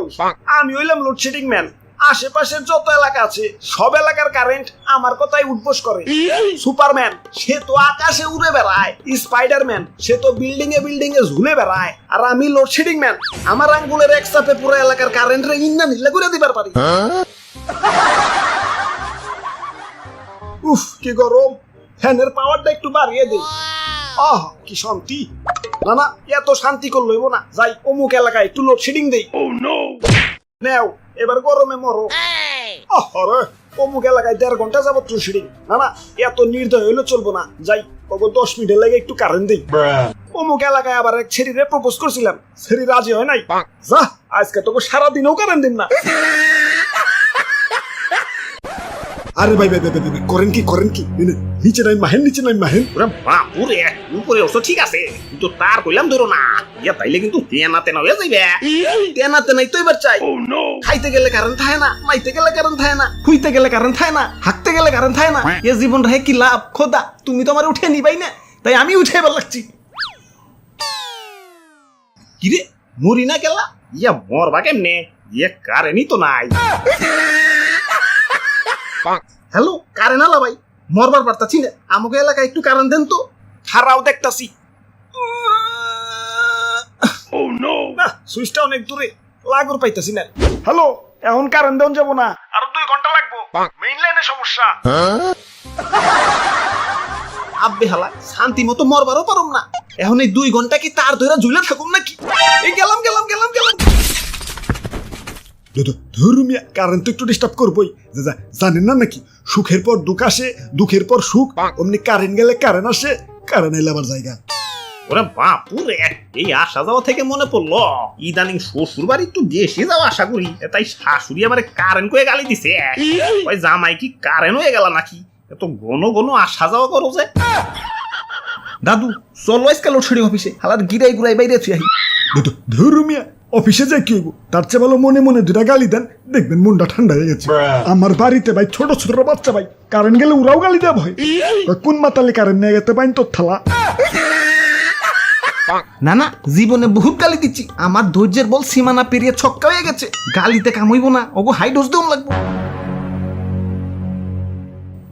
ওই আমি হইলাম লোডশেডিং ম্যান। আশেপাশের যত এলাকা আছে সব এলাকার কারেন্ট আমার কথাই উঠবোস করে। সুপারম্যান সে তো আকাশে উড়ে বেড়ায়, স্পাইডারম্যান সে তো বিল্ডিং এ ঝুলে বেড়ায়, আর আমি লোডশেডিং ম্যান। আমার আঙ্গুলের এক চাপে পুরো এলাকার কারেন্ট রে ইন্না নিল্লা করে দিবার পারি। উফ কি গরম, ফ্যানের পাওয়ারটা একটু বাড়িয়ে দেই। আহ কি শান্তি। না না এত শান্তি করল হইব না, যাই অমুক এলাকায় একটু লোডশেডিং দেই। নেও এবার গরমে মরো। আরে অমুক এলাকায় 1.5 ঘন্টা যাবত লোডশেডিং। না না এত নির্দয় হইলে চলবো না, যাই ওগো 10 মিনিটের লাগে একটু কারেন্ট দেই। অমুক এলাকায় আবার এক ছেড়িরে প্রপোজ করছিলাম, ছেড়ি রাজি হয় নাই। যা আজকে তোকে সারাদিনও কারেন্ট দিন না। আরে ভাই ভাই ভাই করেন কি নিচে নাই মাহেন। ওরে বাপুরে, উপরে অবশ্য ঠিক আছে, কিন্তু তার কইলাম ধরো না, ইয়া তাইলে কিন্তু তেনা হয়ে যাইবে। তেনাতে নাই তো এবার চাই। খাইতে গেলে কারেন্ট থাকে না, মাইতে গেলে কারেন্ট থাকে না, খুইতে গেলে কারেন্ট থাকে না, হাঁকতে গেলে কারেন্ট থাকে না। এ জীবন রে কি লাভ খোদা, তুমি তো আমার উঠে নিবাই না, তাই আমি উঠে এবার লাগছি। কিরে মরি না গেলা, ইয়া মরবা কেমনে, ইয়া কারেন্টই তো নাই। হ্যালো কারেন্ট আলা ভাই, মরবার পারতাছি না, আমাকে এলাকায় একটু কারেন্ট দেন তো। খারাও দেখতাছি। না সুইচটা অনেক দূরে, লাগর পাইতাছি না। হ্যালো এখন কারেন্ট দেন যাব না, আরো 2 ঘন্টা লাগবো, মেইন লাইনে সমস্যা। আব্বে হালা শান্তি মতো মরবারও পারুম না, এখন এই 2 ঘন্টা কি তার ধরে ঝুলে থাকুম নাকি? এই গেলাম। ধর্মিয়া কারেন্ট তো একটু ডিস্টার্ব করবোই, জানেন না নাকি সুখের পর দুঃখ আসে, দুঃখের পর সুখ, অমনি কারেন্ট গেলে কারেন্ট আসে, কারেন্ট এলে আবার জায়গা। ওরে বাপুরে, এই আসা যাওয়া থেকে মনে পড়লো ইদানিং শ্বশুর বাড়ি একটু বেশি যাওয়া আশা করি, তাই শাশুড়ি আমার কারেন্ট করে গালি দিছে। ওই জামাই কি কারেন্ট হয়ে গেল নাকি, এত ঘন আসা যাওয়া করো যে। দাদু চলো আজকাল লোডশেডিং অফিসে, হালার গিরাই গুড়াই বাইরে আছি। ধর্মিয়া অফিসে যাই কি হইব, তার চেয়ে ভালো মনে মনে 2টা গালি দেন, দেখবেন মনটা ঠান্ডা হয়ে গেছে। আমার বাড়িতে ভাই ছোট বাচ্চা ভাই কারেন্ট গেলে ওরাও গালি দেওয়া ভয়, কোন মাতালে কারেন্ট নিয়ে গেতে পাইন তোর থালা। না জীবনে বহুত গালি দিচ্ছি, আমার ধৈর্যের বল সীমানা পেরিয়ে ছক্কা হয়ে গেছে, গালিতে কামইব না, ওগো হাই ডোজ দেওয়া লাগবো।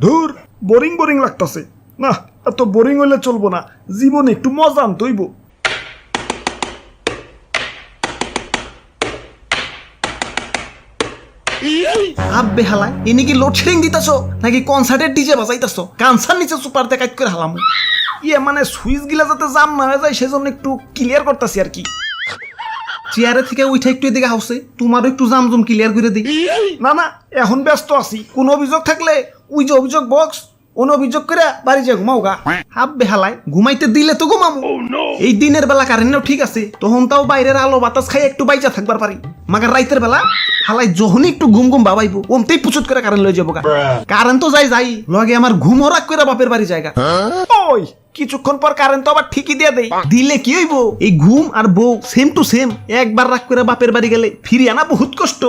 ধুর বোরিং লাগতাছে, না এত বোরিং হইলে চলবো না, জীবনে একটু মজা আনতে হইব। আব্বে হালাই এনে কি লোডশেডিং দিতাছো নাকি কনসার্টের ডিজে বাজাইতাছো? কানসার নিচে সুপারতে কাজ করে হালাম। ইয়ে মানে সুইচ গিলা যাতে জাম না হয়ে যায় সেজন্য একটু ক্লিয়ার করতেছি আর কি। চেয়ারে থেকে উঠে একটু এদিকে হাউসে, তোমারও একটু জামজুম ক্লিয়ার করে দিই। না এখন ব্যস্ত আছি, কোন অভিযোগ থাকলে ওই যে অভিযোগ বক্স, অভিযোগ করে বাড়ি যা ঘুমাও গা। হাব্বে হালাই ঘুমাইতে দিলে তো ঘুমামো। এই দিনের বেলা কারেন্টও ঠিক আছে, তখন তাও বাইরের আলো বাতাস খাই একটু বাইচা থাকবার পারি, মাগার রাইতের বেলা হালাই যখনই একটু ঘুম বাবাইবো ওমতেই পুচুত করে কারেন্ট লয়ে যাবো গা। কারেন্ট তো যাই লগে আমার ঘুম হরাক করে বাপের বাড়ি জায়গা। ওই কিছুক্ষণ পর কারেন্ট তো আবার ঠিকই দিয়ে দেই, দিলে কি হইব, এই ঘুম আর বউ সেম টু সেম, একবার রাগ করে বাপের বাড়ি গেলে ফিরে আনা বহুত কষ্ট।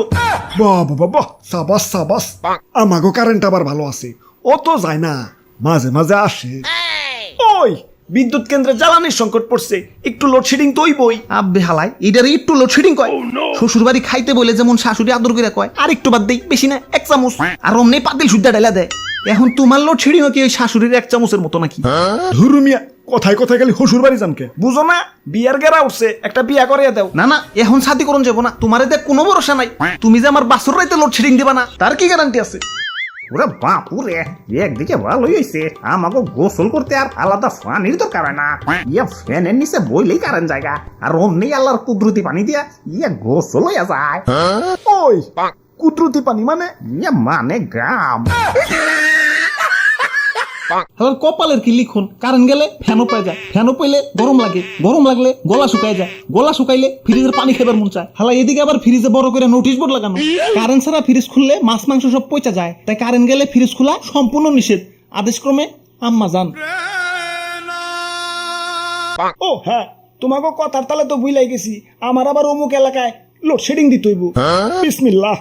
বাহ সাবাস আমাগো কারেন্ট আবার ভালো আছে, ও তো যায় না, মাঝে আসে। ওই বিদ্যুৎ কেন্দ্রে জ্বালানির সংকট পড়ছে, একটু লোডশেডিং তো হইবই। আব্বে হালাই এটারে একটু লোডশেডিং কয়। শ্বশুর বাড়ি খাইতে বলে যেমন শাশুড়ি আদর করে কয়, আর একটু বাদ দেই, বেশি না 1 চামচ, আর অমনি পাতিল সুদ্ধা ঢেলা দেয়। এখন তোমার লোডশেডিং কি ওই শাশুড়ির 1 চামচের মতো নাকি? ধর্মিয়া কথায় খালি শ্বশুর বাড়ি জানকে বুঝো না, বিয়ার গেরা উঠছে, একটা বিয়া করিয়ে দাও। না এখন শাদি করুন যাবো না, তোমারে দেখ কোনো ভরসা নাই, তুমি যে আমার বাসুর রাইতে লোডশেডিং দিবা না তার কি গ্যারান্টি আছে? ওরে বাপুরে, একদিকে ভালোই হয়েছে, আমাকে গোসল করতে আর আলাদা পানির দরকার হয় না, ইয়া ফ্যানের নিচে বইলেই কারেন্ট জায়গা, আর অমনি আল্লাহর কুদরতি পানি দিয়া ইয়া গোসল হইয়া যায়। ওই কুদরতি পানি মানে? ইয়া মানে গাম। কপালের কি লিখন, কারেন্ট গেলে ফ্যানও পাই যায়, ফ্যানও পাইলে গরম লাগে, গরম লাগলে গলা শুকায় যায়, গলা শুকাইলে ফ্রিজের পানি খেবার মন চায়। হালা এদিকে আবার ফ্রিজে বড় করে নোটিশ বোর্ড লাগানো, কারেন্ট ছাড়া ফ্রিজ খুললে মাছ মাংস সব পচা যায়, তাই কারেন্ট গেলে ফ্রিজ খোলা সম্পূর্ণ নিষেধ, আদেশক্রমে আম্মা জান। ও হ্যাঁ তোমাকে কথার তালে তো বুঝলাই গেছি, আমার আবার অমুক এলাকায় লোডশেডিং দিতে হইব। বিসমিল্লাহ।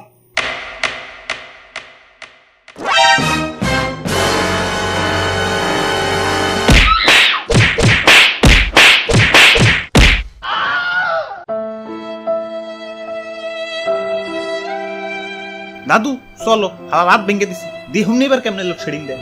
দাদু চলো হালা রাত ভেঙে দিছি দেখুন এবার কেমনে লোডশেডিং দেয়